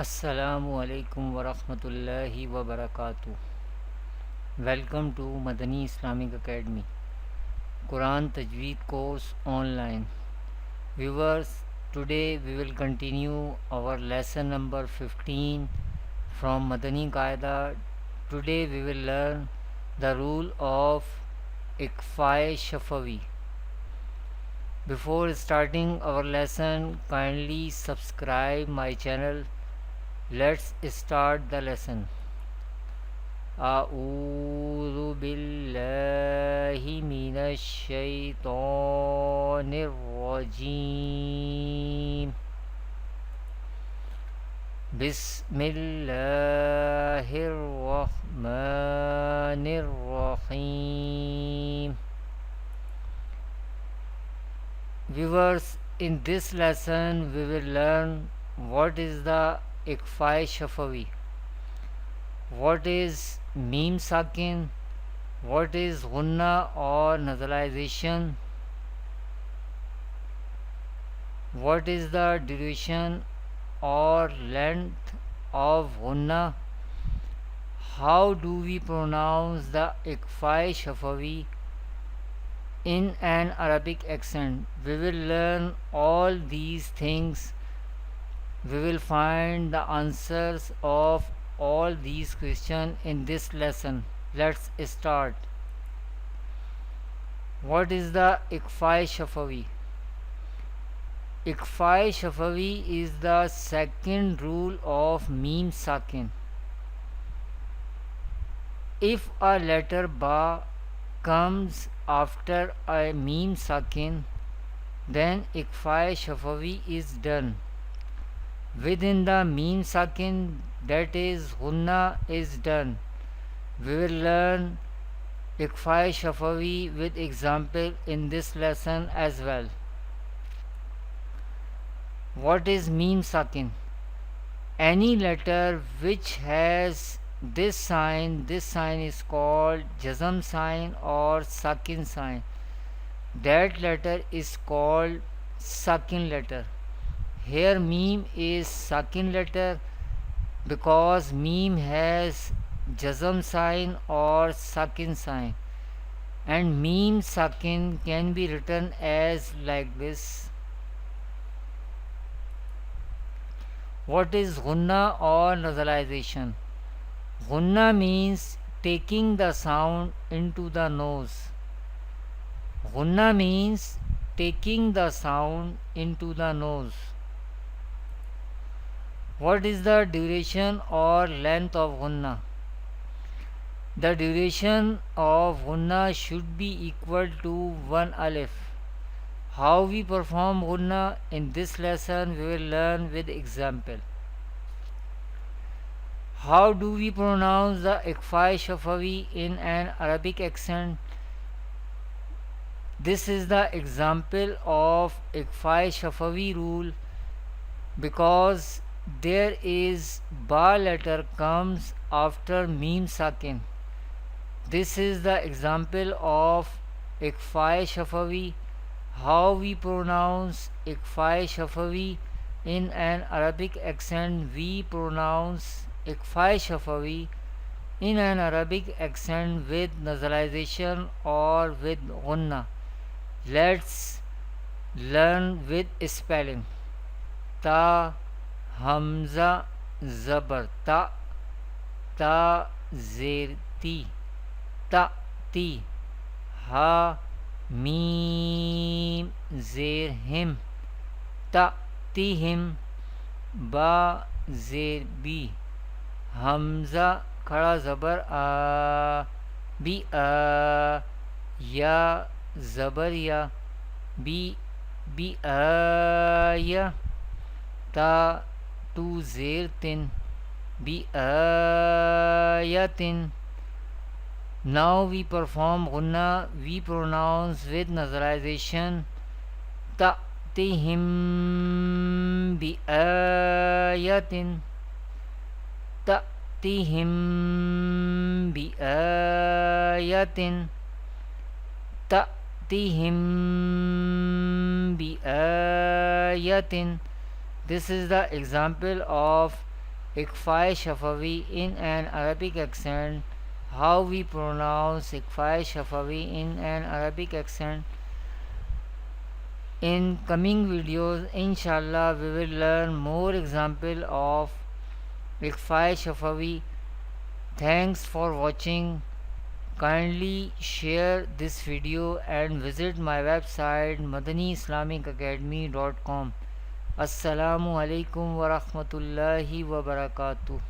Assalamu alaikum wa rahmatullahi wa barakatuh. Welcome to Madani Islamic Academy Quran Tajweed course online. Viewers, today we will continue our lesson number 15 from Madani Qaida. Today we will learn the rule of Ikfai Shafawi. Before starting our lesson, kindly subscribe my channel. Let's start the lesson. أعوذ بالله من الشيطان الرجيم بسم الله الرحمن الرحيم. Viewers, in this lesson we will learn what is the Ikfai Shafawi, what is Meme Sakin, what is Gunna or nasalization, what is the duration or length of Gunna, how do we pronounce the Ikfai Shafawi in an Arabic accent. We will learn all these things. We will find the answers of all these questions in this lesson. Let's start. What is the Ikfai Shafawi? Ikfai Shafawi is the second rule of Meme Sakin. If a letter Ba comes after a Meme Sakin, then Ikfai Shafawi is done. Within the Meme Sakin, that is Gunna, is done. We will learn Ikfai Shafawi with example in this lesson as well. What is Meme Sakin? Any letter which has this sign is called Jazm sign or Sakin sign. That letter is called Sakin letter. Here Meme is Sakin letter because Meme has Jazm sign or Sakin sign, and Meme Sakin can be written as like this. What is Gunna or nasalization? Gunna means taking the sound into the nose. Gunna means taking the sound into the nose. What is the duration or length of Gunna? The duration of Gunna should be equal to 1 alif. How we perform Gunna in this lesson we will learn with example. How do we pronounce the Ikfai Shafawi in an Arabic accent? This is the example of Ikfai Shafawi rule because there is Ba letter comes after Meme Sakin. This is the example of Ikfai Shafawi. How we pronounce Ikfai Shafawi in an Arabic accent? We pronounce Ikfai Shafawi in an Arabic accent with nasalization or with Gunna. Let's learn with spelling. Ta, Hamza, Zabar, ta, zir, ti, ta, ti, ha, Mim, zir, him, ta, ti, him, ba, zir, bi, Hamza, खड़ा ज़बर आ, B आ, या ज़बर या, B आ या, ता to ज़ेर तिन, B आ या तिन. Now we perform Gunna. We pronounce with nasalization. Ta'tihim bi ayatin. Ta'tihim bi ayatin. Ta'tihim bi ayatin. This is the example of Iqfa Shafawi in an Arabic accent, how we pronounce Iqfa Shafawi in an Arabic accent. In coming videos, inshallah, we will learn more example of Iqfa Shafawi. Thanks for watching. Kindly share this video and visit my website madaniislamicacademy.com. Assalamu alaikum wa rahmatullahi wa barakatuh.